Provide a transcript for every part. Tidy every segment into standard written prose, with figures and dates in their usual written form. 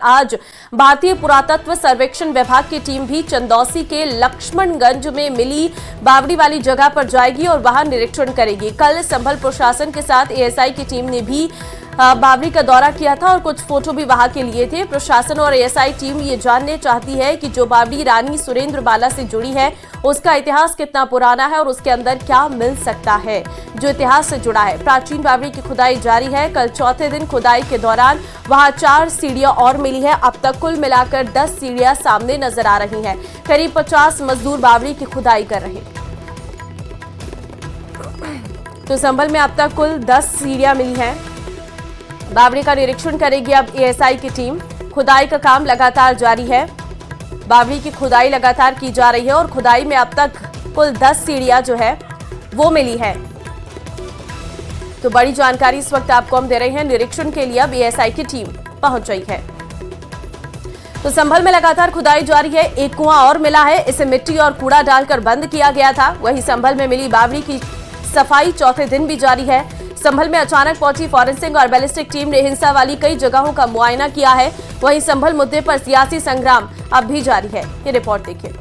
आज भारतीय पुरातत्व सर्वेक्षण विभाग की टीम भी चंदौसी के लक्ष्मणगंज में मिली बावड़ी वाली जगह पर जाएगी और वहां निरीक्षण करेगी। कल संभल प्रशासन के साथ एएसआई की टीम ने भी बावड़ी का दौरा किया था और कुछ फोटो भी वहां के लिए थे। प्रशासन और एएसआई टीम ये जानने चाहती है कि जो बावड़ी रानी सुरेंद्र बाला से जुड़ी है उसका इतिहास कितना पुराना है और उसके अंदर क्या मिल सकता है जो इतिहास से जुड़ा है। प्राचीन बावड़ी की खुदाई जारी है। कल चौथे दिन खुदाई के दौरान वहां 4 सीढ़ियां और मिली है। अब तक कुल मिलाकर 10 सीढ़ियां सामने नजर आ रही हैं। करीब 50 मजदूर बावड़ी की खुदाई कर रहे हैं। तो संभल में अब तक कुल 10 सीढ़ियां मिली हैं। बावड़ी का निरीक्षण करेगी अब एएसआई की टीम। खुदाई का काम लगातार जारी है। बावड़ी की खुदाई लगातार की जा रही है और खुदाई में अब तक कुल 10 सीढ़ियां जो है वो मिली है। तो बड़ी जानकारी इस वक्त आपको हम दे रहे हैं। निरीक्षण के लिए अब एएसआई की टीम पहुंच गई है। तो संभल में लगातार खुदाई जारी है। एक कुआं और मिला है, इसे मिट्टी और कूड़ा डालकर बंद किया गया था। वहीं संभल में मिली बावड़ी की सफाई चौथे दिन भी जारी है। संभल में अचानक पहुंची फॉरेंसिक और बैलिस्टिक टीम ने हिंसा वाली कई जगहों का मुआयना किया है। वहीं संभल मुद्दे पर सियासी संग्राम अब भी जारी है। ये रिपोर्ट देखिए।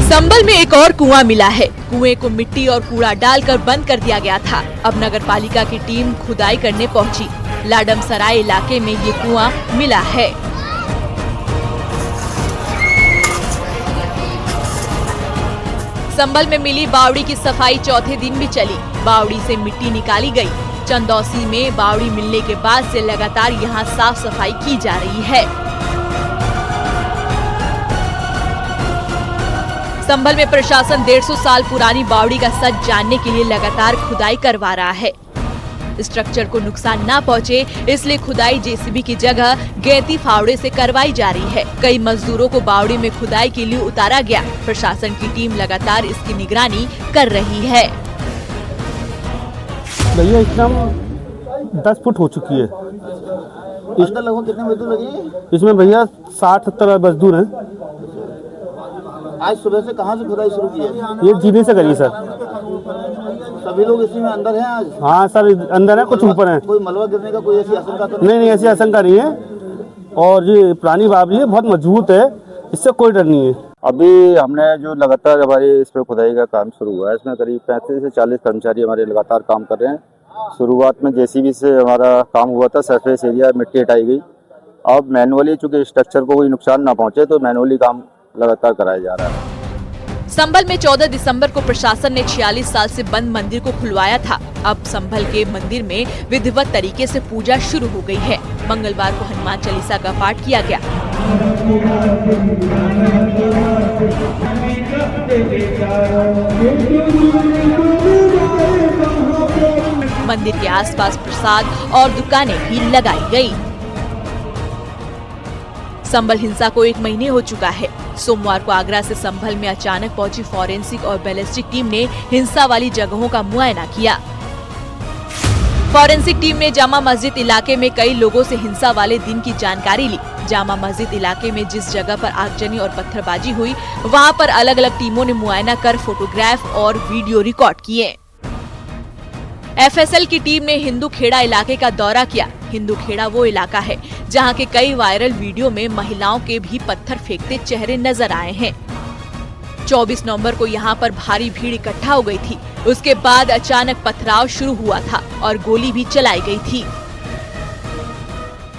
संभल में एक और कुआं मिला है। कुएं को मिट्टी और कूड़ा डालकर बंद कर दिया गया था। अब नगर पालिका की टीम खुदाई करने पहुंची। लाडमसराय इलाके में ये कुआं मिला है। संभल में मिली बावड़ी की सफाई चौथे दिन भी चली। बावड़ी से मिट्टी निकाली गई। चंदौसी में बावड़ी मिलने के बाद से लगातार यहां साफ सफाई की जा रही है। संभल में प्रशासन 150 साल पुरानी बावड़ी का सच जानने के लिए लगातार खुदाई करवा रहा है। स्ट्रक्चर को नुकसान ना पहुंचे इसलिए खुदाई जेसीबी की जगह गैती फावड़े से करवाई जा रही है। कई मजदूरों को बावड़ी में खुदाई के लिए उतारा गया। प्रशासन की टीम लगातार इसकी निगरानी कर रही है। भैया इतना 10 फुट हो चुकी है। अंदर लगभग कितने मजदूर लगे? इसमें भैया 60-70 मजदूर हैं। आज सुबह से कहाँ से खुदाई शुरू की है? ये जीने से करिए सर। सभी लोग इसी में अंदर हैं आज? हाँ सर, अंदर है, कुछ ऊपर है। कोई मलबा गिरने का कोई ऐसी आशंका तो नहीं, ऐसी आशंका नहीं है। और ये पुरानी बावड़ी है, बहुत मजबूत है, इससे कोई डर नहीं है। अभी हमने जो लगातार हमारे इस पर खुदाई का काम शुरू हुआ है, इसमें करीब 35 से 40 कर्मचारी हमारे लगातार काम कर रहे हैं। शुरुआत में जेसीबी से हमारा काम हुआ था, सरफेस एरिया मिट्टी हटाई गई। अब मैनुअली, चूंकि स्ट्रक्चर को कोई नुकसान ना पहुंचे, तो मैनुअली काम लगातार कराया जा रहा है। संभल में 14 दिसंबर को प्रशासन ने 46 साल से बंद मंदिर को खुलवाया था। अब संभल के मंदिर में विधिवत तरीके से पूजा शुरू हो गई है। मंगलवार को हनुमान चालीसा का पाठ किया गया। मंदिर के आसपास प्रसाद और दुकानें भी लगाई गई। संभल हिंसा को 1 महीने हो चुका है। सोमवार को आगरा से संभल में अचानक पहुंची फॉरेंसिक और बैलिस्टिक टीम ने हिंसा वाली जगहों का मुआयना किया। फॉरेंसिक टीम ने जामा मस्जिद इलाके में कई लोगों से हिंसा वाले दिन की जानकारी ली। जामा मस्जिद इलाके में जिस जगह पर आगजनी और पत्थरबाजी हुई, वहां पर अलग अलग टीमों ने मुआयना कर फोटोग्राफ और वीडियो रिकॉर्ड किए। एफएसएल की टीम ने हिंदू खेड़ा इलाके का दौरा किया। हिंदू खेड़ा वो इलाका है जहां के कई वायरल वीडियो में महिलाओं के भी पत्थर फेंकते चेहरे नजर आए हैं। 24 नवंबर को यहां पर भारी भीड़ इकट्ठा हो गई थी। उसके बाद अचानक पथराव शुरू हुआ था और गोली भी चलाई गई थी।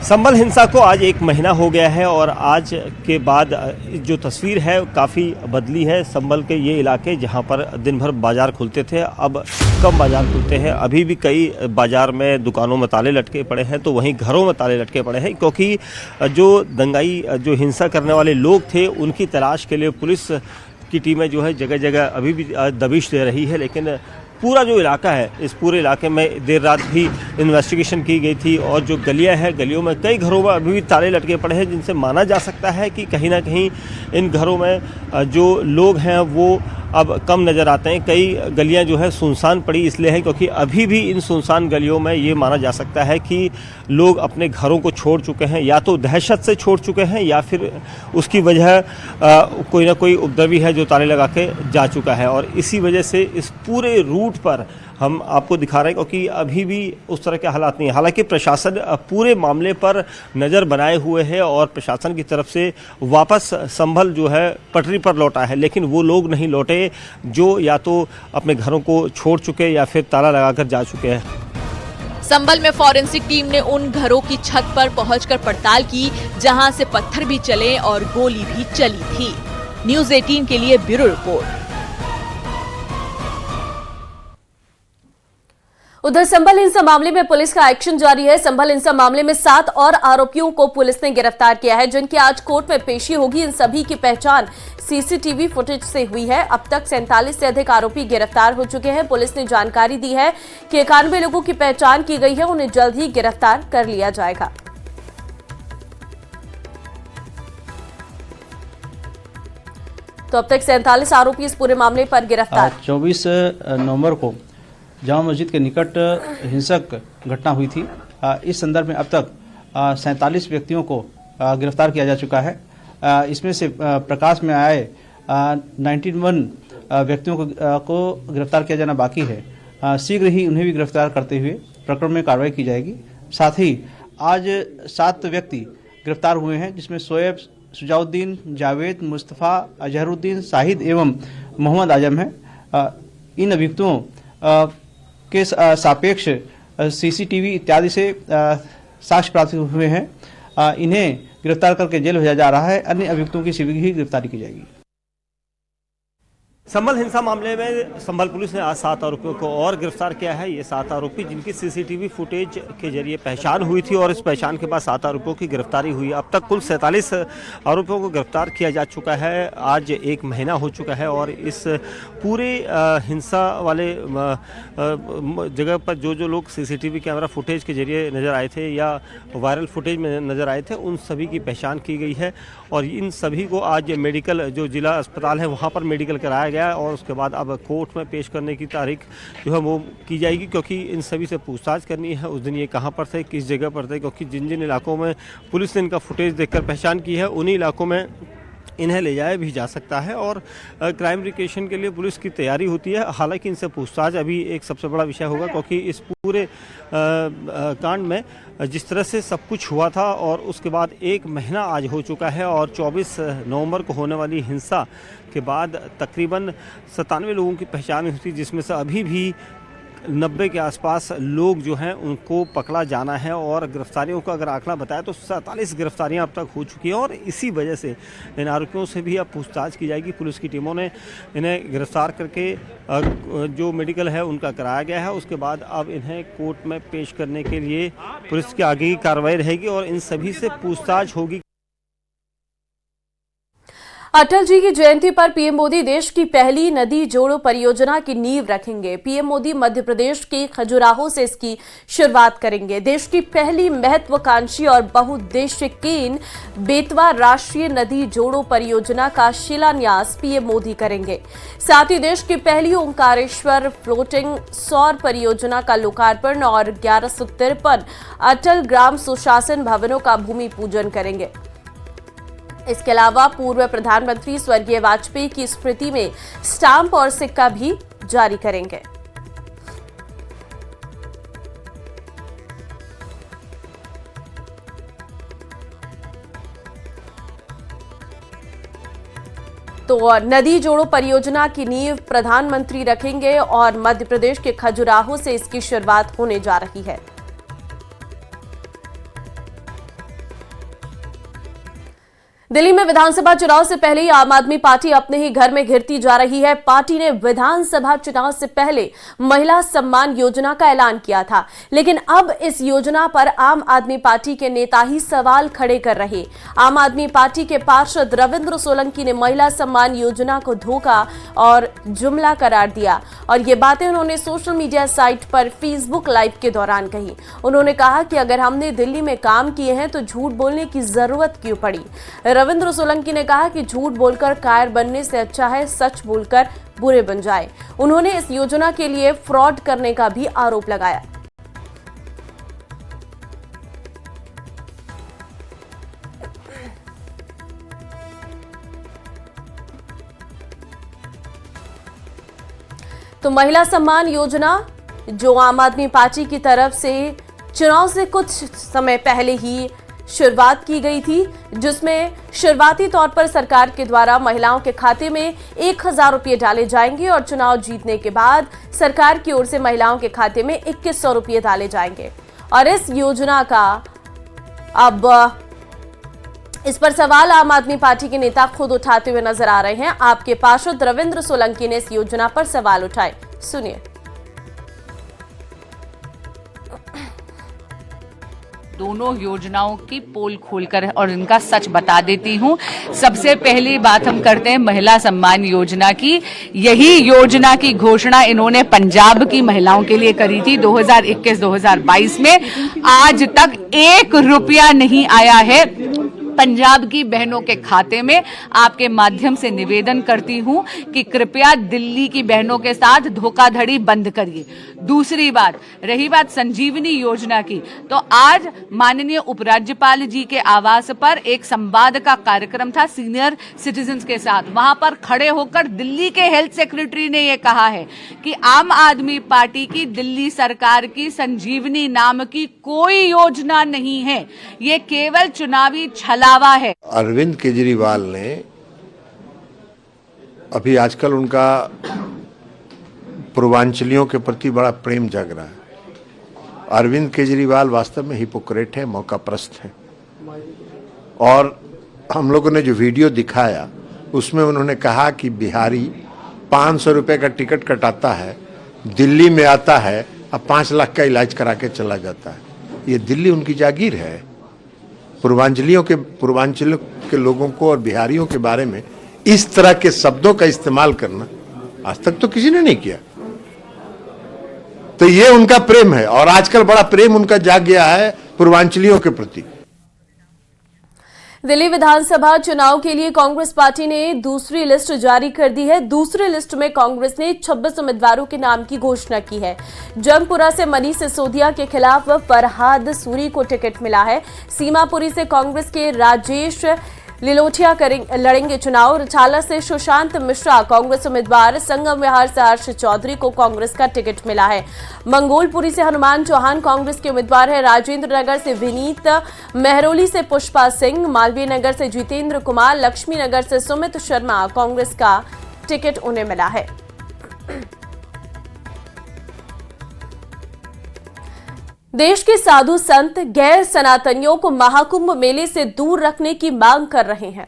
संभल हिंसा को आज 1 महीना हो गया है और आज के बाद जो तस्वीर है काफ़ी बदली है। संभल के ये इलाके जहां पर दिन भर बाजार खुलते थे, अब कम बाजार खुलते हैं। अभी भी कई बाजार में दुकानों में ताले लटके पड़े हैं, तो वहीं घरों में ताले लटके पड़े हैं, क्योंकि जो दंगाई जो हिंसा करने वाले लोग थे उनकी तलाश के लिए पुलिस की टीमें जो है जगह जगह अभी भी दबिश दे रही है। लेकिन पूरा जो इलाका है, इस पूरे इलाके में देर रात भी इन्वेस्टिगेशन की गई थी और जो गलियां हैं, गलियों में कई घरों में अभी भी ताले लटके पड़े हैं, जिनसे माना जा सकता है कि कहीं ना कहीं इन घरों में जो लोग हैं वो अब कम नज़र आते हैं। कई गलियां जो है सुनसान पड़ी इसलिए हैं क्योंकि अभी भी इन सुनसान गलियों में ये माना जा सकता है कि लोग अपने घरों को छोड़ चुके हैं, या तो दहशत से छोड़ चुके हैं या फिर उसकी वजह कोई ना कोई उपद्रवी है जो ताले लगा के जा चुका है। और इसी वजह से इस पूरे रूट पर हम आपको दिखा रहे हैं क्योंकि अभी भी उस तरह के हालात नहीं है। हालांकि प्रशासन पूरे मामले पर नज़र बनाए हुए है और प्रशासन की तरफ से वापस संभल जो है पटरी पर लौटा है, लेकिन वो लोग नहीं लौटे जो या तो अपने घरों को छोड़ चुके या फिर ताला लगाकर जा चुके हैं। संभल में फॉरेंसिक टीम ने उन घरों की छत पर पहुंचकर पड़ताल की जहां से पत्थर भी चले और गोली भी चली थी। न्यूज़ 18 के लिए ब्यूरो रिपोर्ट। उधर संभल हिंसा मामले में पुलिस का एक्शन जारी है। संभल हिंसा मामले में 7 और आरोपियों को पुलिस ने गिरफ्तार किया है, जिनकी आज कोर्ट में पेशी होगी। इन सभी की पहचान सीसीटीवी फुटेज से हुई है। अब तक 47 से अधिक आरोपी गिरफ्तार हो चुके हैं। पुलिस ने जानकारी दी है कि 91 लोगों की पहचान की गई है, उन्हें जल्द ही गिरफ्तार कर लिया जाएगा। तो अब तक 47 आरोपी इस पूरे मामले पर गिरफ्तार। 24 नवंबर को जामा मस्जिद के निकट हिंसक घटना हुई थी। इस संदर्भ में अब तक 47 व्यक्तियों को गिरफ्तार किया जा चुका है। इसमें से प्रकाश में आए 91 व्यक्तियों को गिरफ्तार किया जाना बाकी है। शीघ्र ही उन्हें भी गिरफ्तार करते हुए प्रकरण में कार्रवाई की जाएगी। साथ ही आज 7 व्यक्ति गिरफ्तार हुए हैं, जिसमें शोएब, सुजाउद्दीन, जावेद, मुस्तफ़ा, अजहरुद्दीन, शाहिद एवं मोहम्मद आजम है। इन अभियुक्तों के सापेक्ष सीसीटीवी इत्यादि से साक्ष्य प्राप्त हुए हैं। इन्हें गिरफ्तार करके जेल भेजा जा रहा है। अन्य अभियुक्तों की शीघ्र ही गिरफ्तारी की जाएगी। संभल हिंसा मामले में संभल पुलिस ने आज 7 आरोपियों को और गिरफ्तार किया है। ये 7 आरोपी जिनकी सीसीटीवी फुटेज के जरिए पहचान हुई थी और इस पहचान के बाद 7 आरोपियों की गिरफ्तारी हुई। अब तक कुल 47 आरोपियों को गिरफ्तार किया जा चुका है। आज 1 महीना हो चुका है और इस पूरे हिंसा वाले जगह पर जो लोग सीसीटीवी कैमरा फुटेज के जरिए नज़र आए थे या वायरल फुटेज में नज़र आए थे, उन सभी की पहचान की गई है और इन सभी को आज मेडिकल जो जिला अस्पताल है वहाँ पर मेडिकल कराया गया और उसके बाद अब कोर्ट में पेश करने की तारीख जो है वो की जाएगी, क्योंकि इन सभी से पूछताछ करनी है। उस दिन ये कहाँ पर थे, किस जगह पर थे, क्योंकि जिन जिन इलाकों में पुलिस ने इनका फुटेज देखकर पहचान की है उन्हीं इलाकों में इन्हें ले जाया भी जा सकता है और क्राइम रिकेशन के लिए पुलिस की तैयारी होती है। हालांकि इनसे पूछताछ अभी एक सबसे बड़ा विषय होगा, क्योंकि इस पूरे कांड में जिस तरह से सब कुछ हुआ था और उसके बाद 1 महीना आज हो चुका है और 24 नवंबर को होने वाली हिंसा के बाद तकरीबन 97 लोगों की पहचान हुई थी, जिसमें से अभी भी 90 के आसपास लोग जो हैं उनको पकड़ा जाना है और गिरफ्तारियों का अगर आंकड़ा बताया तो 47 गिरफ्तारियां अब तक हो चुकी हैं और इसी वजह से इन आरोपियों से भी अब पूछताछ की जाएगी। पुलिस की टीमों ने इन्हें गिरफ्तार करके जो मेडिकल है उनका कराया गया है। उसके बाद अब इन्हें कोर्ट में पेश करने के लिए पुलिस की आगे की कार्रवाई रहेगी और इन सभी से पूछताछ होगी। अटल जी की जयंती पर पीएम मोदी देश की पहली नदी जोड़ो परियोजना की नींव रखेंगे। पीएम मोदी मध्य प्रदेश के खजुराहो से इसकी शुरुआत करेंगे। देश की पहली महत्वाकांक्षी और बहुउद्देश्य केन बेतवा राष्ट्रीय नदी जोड़ो परियोजना का शिलान्यास पीएम मोदी करेंगे। साथ ही देश की पहली ओंकारेश्वर फ्लोटिंग सौर परियोजना का लोकार्पण और 1153 अटल ग्राम सुशासन भवनों का भूमि पूजन करेंगे। इसके अलावा पूर्व प्रधानमंत्री स्वर्गीय वाजपेयी की स्मृति में स्टाम्प और सिक्का भी जारी करेंगे। तो नदी जोड़ो परियोजना की नींव प्रधानमंत्री रखेंगे और मध्य प्रदेश के खजुराहो से इसकी शुरुआत होने जा रही है। दिल्ली में विधानसभा चुनाव से पहले ही आम आदमी पार्टी अपने ही घर में घिरती जा रही है। पार्टी ने विधानसभा चुनाव से पहले महिला सम्मान योजना का ऐलान किया था, लेकिन अब इस योजना पर आम आदमी पार्टी के नेता ही सवाल खड़े कर रहे। आम आदमी पार्टी के पार्षद रविंद्र सोलंकी ने महिला सम्मान योजना को धोखा और जुमला करार दिया और ये बातें उन्होंने सोशल मीडिया साइट पर फेसबुक लाइव के दौरान कही। उन्होंने कहा कि अगर हमने दिल्ली में काम किए हैं तो झूठ बोलने की जरूरत क्यों पड़ी। रविंद्र सोलंकी ने कहा कि झूठ बोलकर कायर बनने से अच्छा है सच बोलकर बुरे बन जाए। उन्होंने इस योजना के लिए फ्रॉड करने का भी आरोप लगाया। तो महिला सम्मान योजना जो आम आदमी पार्टी की तरफ से चुनाव से कुछ समय पहले ही शुरुआत की गई थी, जिसमें शुरुआती तौर पर सरकार के द्वारा महिलाओं के खाते में 1000 रुपये डाले जाएंगे और चुनाव जीतने के बाद सरकार की ओर से महिलाओं के खाते में 2100 रुपये डाले जाएंगे। और इस योजना का अब इस पर सवाल आम आदमी पार्टी के नेता खुद उठाते हुए नजर आ रहे हैं। आपके पार्षद रविंद्र सोलंकी ने इस योजना पर सवाल उठाए, सुनिए। दोनों योजनाओं की पोल खोलकर और इनका सच बता देती हूं। सबसे पहली बात हम करते हैं महिला सम्मान योजना की। यही योजना की घोषणा इन्होंने पंजाब की महिलाओं के लिए करी थी 2021-2022 में। आज तक 1 रुपया नहीं आया है पंजाब की बहनों के खाते में। आपके माध्यम से निवेदन करती हूं कि कृपया दिल्ली की बहनों के साथ धोखाधड़ी बंद करिए। दूसरी बात, रही बात संजीवनी योजना की, तो आज माननीय उपराज्यपाल जी के आवास पर एक संवाद का कार्यक्रम था सीनियर सिटीजन्स के साथ। वहां पर खड़े होकर दिल्ली के हेल्थ सेक्रेटरी ने यह कहा है कि आम आदमी पार्टी की दिल्ली सरकार की संजीवनी नाम की कोई योजना नहीं है, ये केवल चुनावी छलावा है। अरविंद केजरीवाल ने अभी आजकल उनका पूर्वांचलियों के प्रति बड़ा प्रेम जग रहा है। अरविंद केजरीवाल वास्तव में हिपोक्रेट है, मौकाप्रस्त है। और हम लोगों ने जो वीडियो दिखाया उसमें उन्होंने कहा कि बिहारी 500 रुपए का टिकट कटाता है, दिल्ली में आता है और 5 लाख का इलाज करा के चला जाता है। ये दिल्ली उनकी जागीर है। पूर्वांचल के लोगों को और बिहारियों के बारे में इस तरह के शब्दों का इस्तेमाल करना आज तक तो किसी ने नहीं किया। तो ये उनका प्रेम है और आजकल बड़ा प्रेम उनका जाग गया है पूर्वांचलियों के प्रति। दिल्ली विधानसभा चुनाव के लिए कांग्रेस पार्टी ने दूसरी लिस्ट जारी कर दी है। दूसरी लिस्ट में कांग्रेस ने 26 उम्मीदवारों के नाम की घोषणा की है। जंगपुरा से मनीष सिसोदिया के खिलाफ फरहाद सूरी को टिकट मिला है। सीमापुरी से कांग्रेस के राजेश लिलोटिया लड़ेंगे चुनाव। रिछाला से सुशांत मिश्रा कांग्रेस उम्मीदवार। संगम विहार से हर्ष चौधरी को कांग्रेस का टिकट मिला है। मंगोलपुरी से हनुमान चौहान कांग्रेस के उम्मीदवार है। राजेंद्र नगर से विनीत, मेहरौली से पुष्पा सिंह, मालवीय नगर से जितेंद्र कुमार, लक्ष्मी नगर से सुमित शर्मा कांग्रेस का टिकट उन्हें मिला है। देश के साधु संत गैर सनातनियों को महाकुंभ मेले से दूर रखने की मांग कर रहे हैं।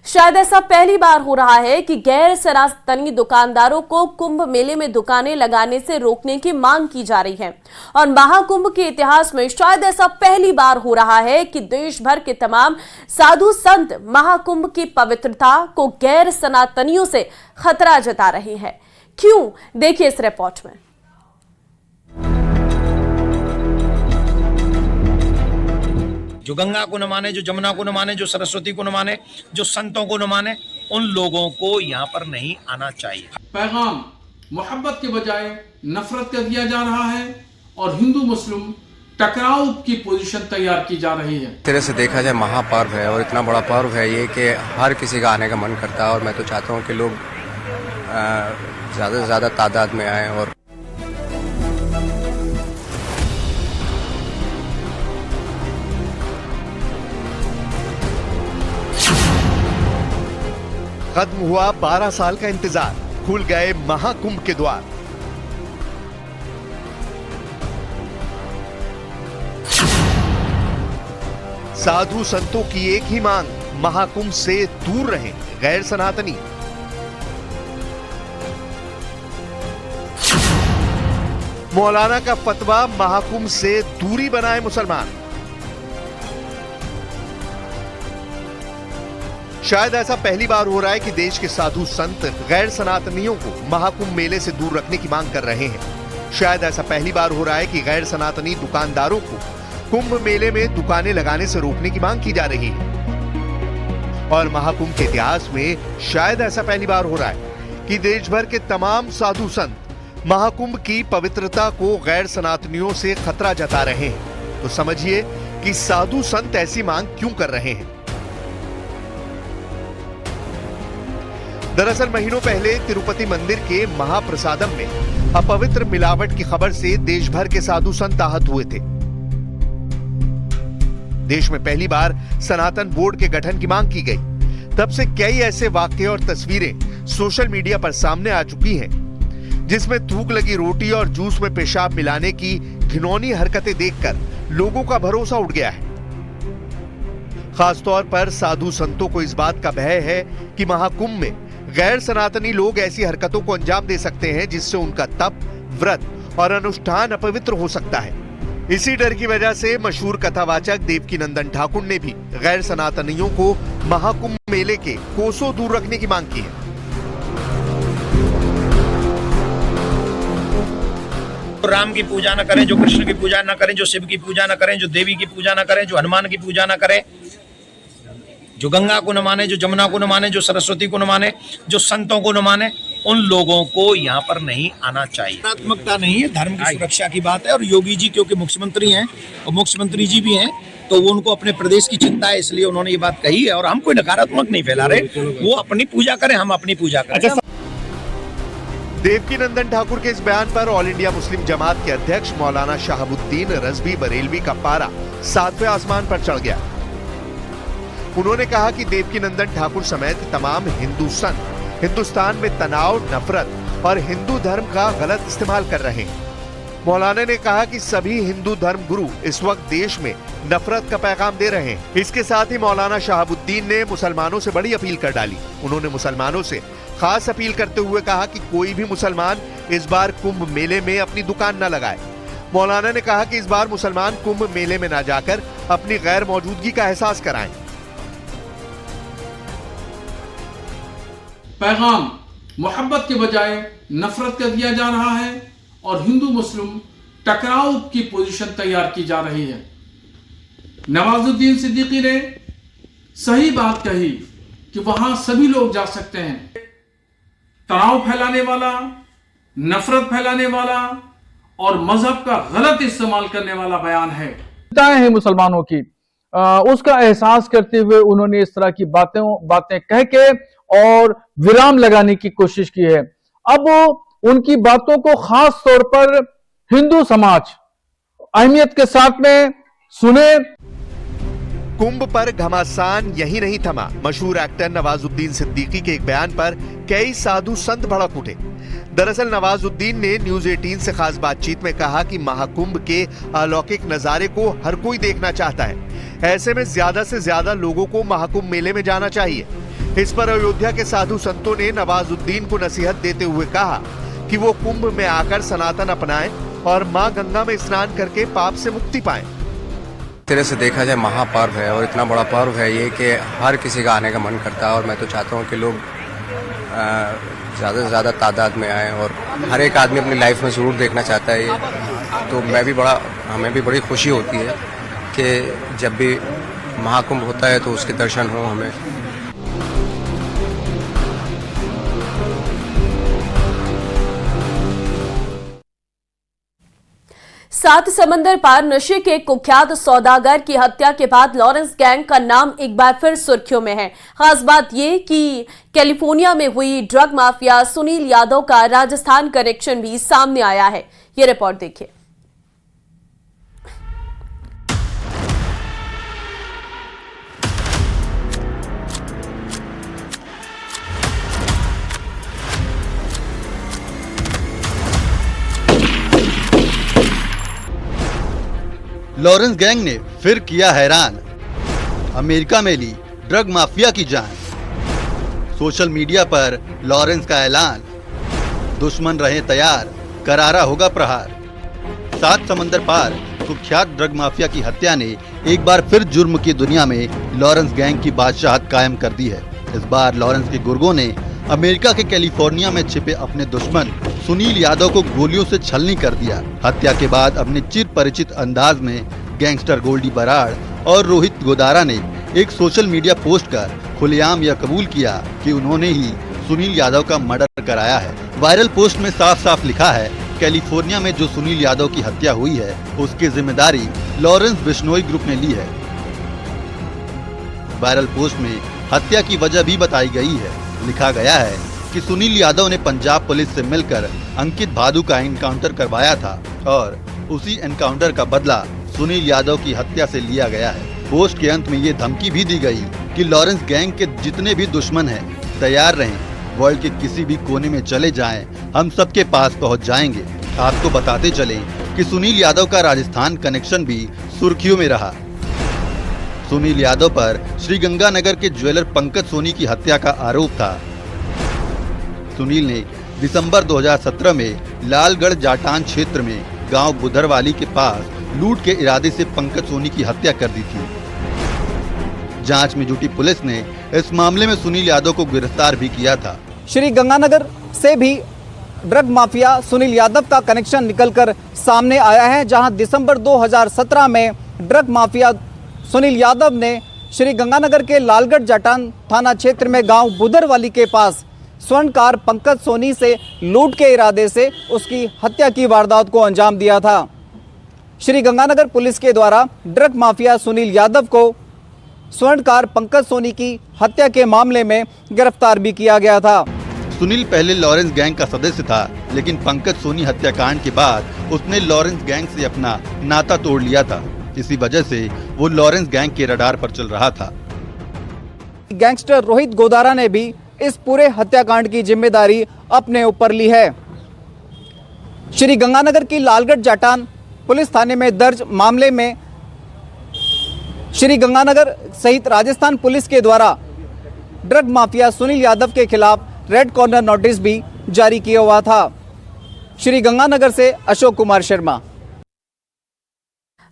शायद ऐसा पहली बार हो रहा है कि गैर सनातनी दुकानदारों को कुंभ मेले में दुकानें लगाने से रोकने की मांग की जा रही है। और महाकुंभ के इतिहास में शायद ऐसा पहली बार हो रहा है कि देश भर के तमाम साधु संत महाकुंभ की पवित्रता को गैर सनातनियों से खतरा जता रहे हैं। क्यों, देखिए इस रिपोर्ट में। जो गंगा को न माने, जो जमुना को न माने, जो सरस्वती को न माने, जो संतों को न माने, उन लोगों को यहाँ पर नहीं आना चाहिए। पैगाम मोहब्बत के बजाय नफरत का दिया जा रहा है और हिंदू मुस्लिम टकराव की पोजीशन तैयार की जा रही है। तरह से देखा जाए महापर्व है और इतना बड़ा पर्व है ये कि हर किसी का आने का मन करता है और मैं तो चाहता हूँ कि लोग ज़्यादा से ज़्यादा तादाद में आए। और खत्म हुआ 12 साल का इंतजार, खुल गए महाकुंभ के द्वार। साधु संतों की एक ही मांग, महाकुंभ से दूर रहें गैर सनातनी। मौलाना का फतवा, महाकुंभ से दूरी बनाए मुसलमान। शायद ऐसा पहली बार हो रहा है कि देश के साधु संत गैर सनातनियों को महाकुंभ मेले से दूर रखने की मांग कर रहे हैं। शायद ऐसा पहली बार हो रहा है कि गैर सनातनी दुकानदारों को कुंभ मेले में दुकानें लगाने से रोकने की मांग की जा रही है। और महाकुंभ के इतिहास में शायद ऐसा पहली बार हो रहा है कि देश भर के तमाम साधु संत महाकुंभ की पवित्रता को गैर सनातनियों से खतरा जता रहे हैं। तो समझिए कि साधु संत ऐसी मांग क्यों कर रहे हैं। दरअसल महीनों पहले तिरुपति मंदिर के महाप्रसादम में अपवित्र मिलावट की खबर से देश भर के साधु संत आहत हुए थे। देश में पहली बार सनातन बोर्ड के गठन की मांग की गई। तब से कई ऐसे वाक्य और तस्वीरें सोशल मीडिया पर सामने आ चुकी हैं, जिसमें थूक लगी रोटी और जूस में पेशाब मिलाने की घिनौनी हरकतें देखकर लोगों का भरोसा उठ गया है। खासतौर पर साधु संतों को इस बात का भय है कि महाकुंभ में गैर सनातनी लोग ऐसी हरकतों को अंजाम दे सकते हैं जिससे उनका तप, व्रत और अनुष्ठान अपवित्र हो सकता है। इसी डर की वजह से मशहूर कथावाचक देवकीनंदन ठाकुर ने भी गैर सनातनियों को महाकुंभ मेले के कोसों दूर रखने की मांग की है। राम की पूजा न करें, जो कृष्ण की पूजा न करें, जो शिव की पूजा न करें, जो देवी की पूजा न करें, जो हनुमान की पूजा न करें, जो गंगा को न माने, जो जमुना को न माने, जो सरस्वती को न माने, जो संतों को न माने, उन लोगों को यहाँ पर नहीं आना चाहिए। नकारात्मकता नहीं है, धर्म की सुरक्षा की बात है। और योगी जी क्योंकि मुख्यमंत्री हैं और मुख्यमंत्री जी भी हैं, तो वो उनको अपने प्रदेश की चिंता है, इसलिए उन्होंने ये बात कही है। और हम कोई नकारात्मक नहीं फैला रहे, वो अपनी पूजा करें, हम अपनी पूजा करें। देवकीनंदन ठाकुर के इस बयान पर ऑल इंडिया मुस्लिम जमात के अध्यक्ष मौलाना शहाबुद्दीन रजवी बरेलवी का पारा 7वें आसमान पर चढ़ गया। उन्होंने कहा कि देवकीनंदन ठाकुर समेत तमाम हिंदू संत हिंदुस्तान में तनाव, नफरत और हिंदू धर्म का गलत इस्तेमाल कर रहे हैं। मौलाना ने कहा कि सभी हिंदू धर्म गुरु इस वक्त देश में नफरत का पैगाम दे रहे हैं। इसके साथ ही मौलाना शहाबुद्दीन ने मुसलमानों से बड़ी अपील कर डाली। उन्होंने मुसलमानों से खास अपील करते हुए कहा कि कोई भी मुसलमान इस बार कुंभ मेले में अपनी दुकान न लगाए। मौलाना ने कहा कि इस बार मुसलमान कुंभ मेले में न जाकर अपनी गैर मौजूदगी का एहसास कराएं। पैगाम मोहब्बत के बजाय नफरत का दिया जा रहा है और हिंदू मुस्लिम टकराव की पोजीशन तैयार की जा रही है। नवाजुद्दीन सिद्दीकी ने सही बात कही कि वहां सभी लोग जा सकते हैं। तनाव फैलाने वाला, नफरत फैलाने वाला और मजहब का गलत इस्तेमाल करने वाला बयान है। है मुसलमानों की उसका एहसास करते हुए उन्होंने इस तरह की बातें कह के और विराम लगाने की कोशिश की है। अब उनकी बातों को खास तौर पर हिंदू समाज अहमियत के साथ में सुने। कुंभ पर घमासान यही नहीं थमा। मशहूर एक्टर नवाजुद्दीन सिद्दीकी के एक बयान पर कई साधु संत भड़क उठे। दरअसल नवाजुद्दीन ने न्यूज 18 से खास बातचीत में कहा कि महाकुंभ के अलौकिक नजारे को हर कोई देखना चाहता है। ऐसे में ज्यादा से ज्यादा लोगों को महाकुंभ मेले में जाना चाहिए। इस पर अयोध्या के साधु संतों ने नवाजुद्दीन को नसीहत देते हुए कहा कि वो कुंभ में आकर सनातन अपनाएं और मां गंगा में स्नान करके पाप से मुक्ति पाएं। तरह से देखा जाए महापर्व है और इतना बड़ा पर्व है ये कि हर किसी का आने का मन करता है। और मैं तो चाहता हूँ कि लोग ज़्यादा से ज़्यादा तादाद में आएँ और हर एक आदमी अपनी लाइफ में ज़रूर देखना चाहता है ये। तो हमें भी बड़ी खुशी होती है कि जब भी महाकुंभ होता है तो उसके दर्शन हो हमें। सात समंदर पार नशे के कुख्यात सौदागर की हत्या के बाद लॉरेंस गैंग का नाम एक बार फिर सुर्खियों में है। खास बात यह कि कैलिफोर्निया में हुई ड्रग माफिया सुनील यादव का राजस्थान कनेक्शन भी सामने आया है। ये रिपोर्ट देखिए। लॉरेंस गैंग ने फिर किया हैरान। अमेरिका में ली ड्रग माफिया की जान। सोशल मीडिया पर लॉरेंस का ऐलान, दुश्मन रहे तैयार, करारा होगा प्रहार। सात समंदर पार कुख्यात ड्रग माफिया की हत्या ने एक बार फिर जुर्म की दुनिया में लॉरेंस गैंग की बादशाहत कायम कर दी है। इस बार लॉरेंस के गुर्गों ने अमेरिका के कैलिफोर्निया में छिपे अपने दुश्मन सुनील यादव को गोलियों से छलनी कर दिया। हत्या के बाद अपने चिर परिचित अंदाज में गैंगस्टर गोल्डी बराड़ और रोहित गोदारा ने एक सोशल मीडिया पोस्ट कर खुलेआम यह कबूल किया कि उन्होंने ही सुनील यादव का मर्डर कराया है। वायरल पोस्ट में साफ साफ लिखा है, कैलिफोर्निया में जो सुनील यादव की हत्या हुई है उसकी जिम्मेदारी लॉरेंस बिश्नोई ग्रुप ने ली है। वायरल पोस्ट में हत्या की वजह भी बताई गई है। लिखा गया है कि सुनील यादव ने पंजाब पुलिस से मिलकर अंकित भादु का एनकाउंटर करवाया था और उसी एनकाउंटर का बदला सुनील यादव की हत्या से लिया गया है। पोस्ट के अंत में ये धमकी भी दी गई कि लॉरेंस गैंग के जितने भी दुश्मन हैं तैयार रहें, वर्ल्ड के किसी भी कोने में चले जाएं, हम सबके पास पहुंच जाएंगे। आपको बताते चलें कि सुनील यादव का राजस्थान कनेक्शन भी सुर्खियों में रहा। सुनील यादव पर श्रीगंगानगर के ज्वेलर पंकज सोनी की हत्या का आरोप था। सुनील ने दिसंबर 2017 में लालगढ़ जाटान क्षेत्र में गांव बुधरवाली के पास लूट के इरादे से पंकज सोनी की हत्या कर दी थी। जांच में जुटी पुलिस ने इस मामले में सुनील यादव को गिरफ्तार भी किया था। श्रीगंगानगर से भी ड्रग माफिया सुनील यादव का कनेक्शन निकलकर सामने आया है, जहां दिसंबर 2017 में ड्रग माफिया सुनील यादव ने श्रीगंगानगर के लालगढ़ जाटान थाना क्षेत्र में गांव बुधरवाली के पास स्वर्णकार पंकज सोनी से लूट के इरादे से उसकी हत्या की वारदात को अंजाम दिया था। श्रीगंगानगर पुलिस के द्वारा ड्रग माफिया सुनील यादव को स्वर्णकार पंकज सोनी की हत्या के मामले में गिरफ्तार भी किया गया था। सुनील पहले लॉरेंस गैंग का सदस्य था, लेकिन पंकज सोनी हत्याकांड के बाद उसने लॉरेंस गैंग से अपना नाता तोड़ लिया था। इसी वजह से वो लॉरेंस गैंग के रडार पर चल रहा था। गैंगस्टर रोहित गोदारा ने भी इस पूरे हत्याकांड की जिम्मेदारी अपने ऊपर ली है। श्रीगंगानगर की लालगढ़ जाटान पुलिस थाने में दर्ज मामले में श्रीगंगानगर सहित राजस्थान पुलिस के द्वारा ड्रग माफिया सुनील यादव के खिलाफ रेड कॉर्नर नोटिस भी जारी किया हुआ था। श्रीगंगानगर से अशोक कुमार शर्मा।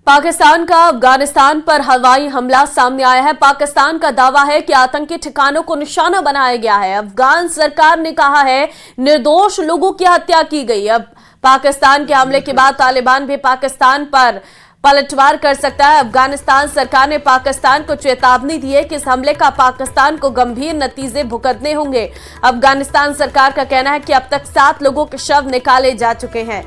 पाकिस्तान का अफगानिस्तान पर हवाई हमला सामने आया है। पाकिस्तान का दावा है कि आतंकी ठिकानों को निशाना बनाया गया है। अफगान सरकार ने कहा है निर्दोष लोगों की हत्या की गई। अब पाकिस्तान के हमले के बाद तालिबान भी पाकिस्तान पर पलटवार कर सकता है। अफगानिस्तान सरकार ने पाकिस्तान को चेतावनी दी है कि इस हमले का पाकिस्तान को गंभीर नतीजे भुगतने होंगे। अफगानिस्तान सरकार का कहना है कि अब तक 7 लोगों के शव निकाले जा चुके हैं।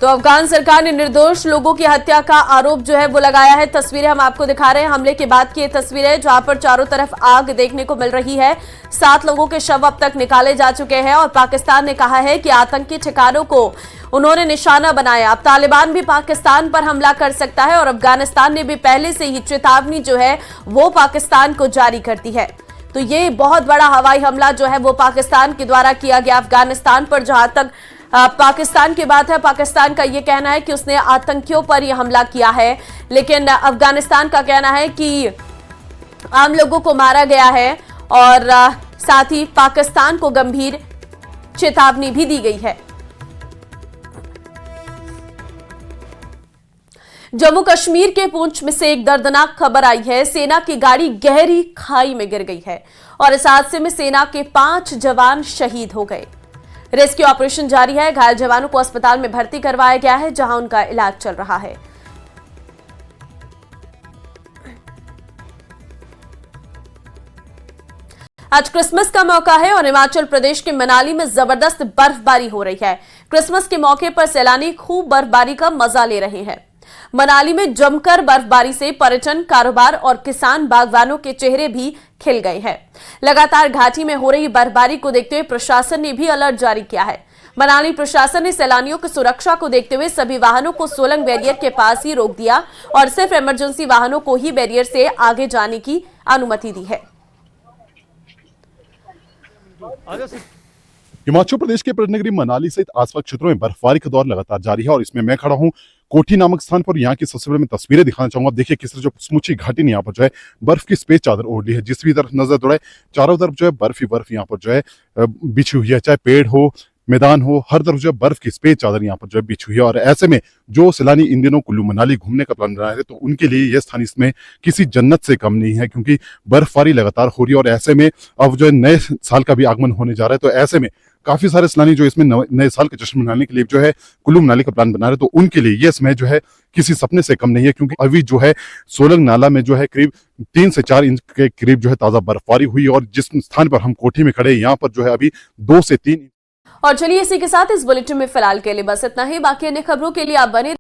तो अफगान सरकार ने निर्दोष लोगों की हत्या का आरोप जो है वो लगाया है। तस्वीरें हम आपको दिखा रहे हैं। हमले के बाद की ये तस्वीरें जहां पर चारों तरफ आग देखने को मिल रही है। 7 लोगों के शव अब तक निकाले जा चुके हैं और पाकिस्तान ने कहा है कि आतंकी ठिकानों को उन्होंने निशाना बनाया। अब तालिबान भी पाकिस्तान पर हमला कर सकता है और अफगानिस्तान ने भी पहले से ही चेतावनी जो है वो पाकिस्तान को जारी कर दी है। तो ये बहुत बड़ा हवाई हमला जो है वो पाकिस्तान के द्वारा किया गया अफगानिस्तान पर। जहां तक पाकिस्तान की बात है, पाकिस्तान का ये कहना है कि उसने आतंकियों पर यह हमला किया है, लेकिन अफगानिस्तान का कहना है कि आम लोगों को मारा गया है और साथ ही पाकिस्तान को गंभीर चेतावनी भी दी गई है। जम्मू कश्मीर के पुंछ में से एक दर्दनाक खबर आई है। सेना की गाड़ी गहरी खाई में गिर गई है और इस हादसे में सेना के 5 जवान शहीद हो गए। रेस्क्यू ऑपरेशन जारी है। घायल जवानों को अस्पताल में भर्ती करवाया गया है, जहां उनका इलाज चल रहा है। आज क्रिसमस का मौका है और हिमाचल प्रदेश के मनाली में जबरदस्त बर्फबारी हो रही है। क्रिसमस के मौके पर सैलानी खूब बर्फबारी का मजा ले रहे हैं। मनाली में जमकर बर्फबारी से पर्यटन, कारोबार और किसान बागवानों के चेहरे भी खिल गए हैं। लगातार घाटी में हो रही बर्फबारी को देखते हुए प्रशासन ने भी अलर्ट जारी किया है। मनाली प्रशासन ने सैलानियों की सुरक्षा को देखते हुए सभी वाहनों को सोलंग बैरियर के पास ही रोक दिया और सिर्फ इमरजेंसी वाहनों को ही बैरियर से आगे जाने की अनुमति दी है। हिमाचल प्रदेश के पर्यटन नगरी मनाली सहित आसपास क्षेत्रों में बर्फबारी का दौर लगातार जारी है और इसमें मैं खड़ा हूं कोठी नामक स्थान पर। यहाँ की सबसे पहले मैं तस्वीरें दिखाना चाहूंगा। देखिए किस तरह जो समूची घाटी ने यहाँ पर जो है बर्फ की सफेद चादर ओढ़ ली है। जिस भी तरफ नजर दौड़ाए चारों तरफ जो है बर्फ ही बर्फ यहाँ पर जो है बिछी हुई है। चाहे पेड़ हो, मैदान हो, हर तरफ जो है बर्फ की सफेद चादर यहाँ पर जो है बिछी हुई है। और ऐसे में जो सैलानी इन दिनों कुल्लू मनाली घूमने का प्लान बना रहे थे तो उनके लिए यह स्थान इसमें किसी जन्नत से कम नहीं है, क्योंकि बर्फबारी लगातार हो रही है। और ऐसे में अब जो है नए साल का भी आगमन होने जा रहा है, तो ऐसे में काफी सारे सैलानी जो इसमें नए साल का जश्न मनाने के लिए जो है कुल्लू मनाली का प्लान बना रहे, तो उनके लिए ये समय जो है किसी सपने से कम नहीं है, क्योंकि अभी जो है सोलंग नाला में जो है करीब 3 से 4 इंच के करीब जो है ताजा बर्फबारी हुई, और जिस स्थान पर हम कोठी में खड़े यहाँ पर जो है अभी 2 से 3। और चलिए इसी के साथ इस बुलेटिन में फिलहाल के लिए बस इतना ही। बाकी अन्य खबरों के लिए आप बने